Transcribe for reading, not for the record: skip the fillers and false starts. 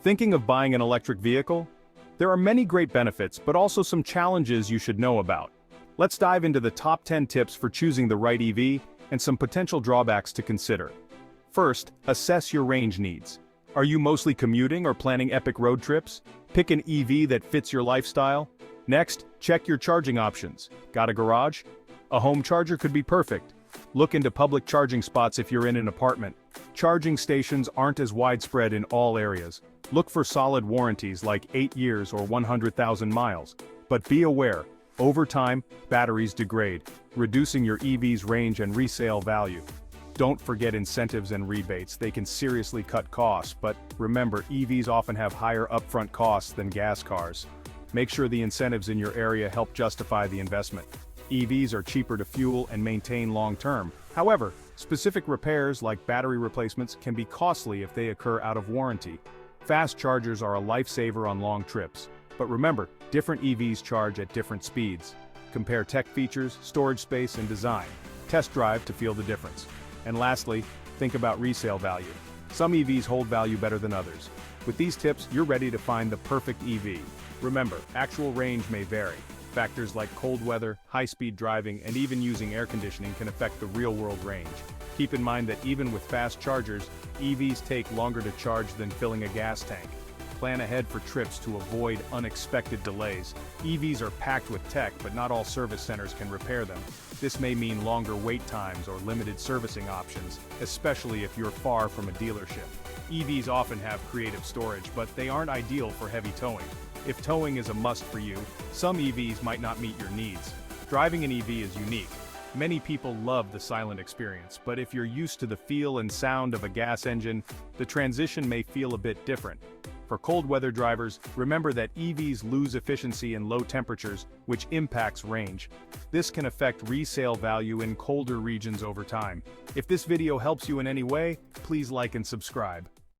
Thinking of buying an electric vehicle? There are many great benefits, but also some challenges you should know about. Let's dive into the top 10 tips for choosing the right EV and some potential drawbacks to consider. First, assess your range needs. Are you mostly commuting or planning epic road trips? Pick an EV that fits your lifestyle. Next, check your charging options. Got a garage? A home charger could be perfect. Look into public charging spots if you're in an apartment. Charging stations aren't as widespread in all areas. Look for solid warranties like 8 years or 100,000 miles. But be aware, over time, batteries degrade, reducing your EV's range and resale value. Don't forget incentives and rebates, they can seriously cut costs, but remember, EVs often have higher upfront costs than gas cars. Make sure the incentives in your area help justify the investment. EVs are cheaper to fuel and maintain long-term. However, specific repairs like battery replacements can be costly if they occur out of warranty. Fast chargers are a lifesaver on long trips. But remember, different EVs charge at different speeds. Compare tech features, storage space, and design. Test drive to feel the difference. And lastly, think about resale value. Some EVs hold value better than others. With these tips, you're ready to find the perfect EV. Remember, actual range may vary. Factors like cold weather, high-speed driving, and even using air conditioning can affect the real-world range. Keep in mind that even with fast chargers, EVs take longer to charge than filling a gas tank. Plan ahead for trips to avoid unexpected delays. EVs are packed with tech, but not all service centers can repair them. This may mean longer wait times or limited servicing options, especially if you're far from a dealership. EVs often have creative storage, but they aren't ideal for heavy towing. If towing is a must for you, some EVs might not meet your needs. Driving an EV is unique. Many people love the silent experience, but if you're used to the feel and sound of a gas engine, the transition may feel a bit different. For cold weather drivers, remember that EVs lose efficiency in low temperatures, which impacts range. This can affect resale value in colder regions over time. If this video helps you in any way, please like and subscribe.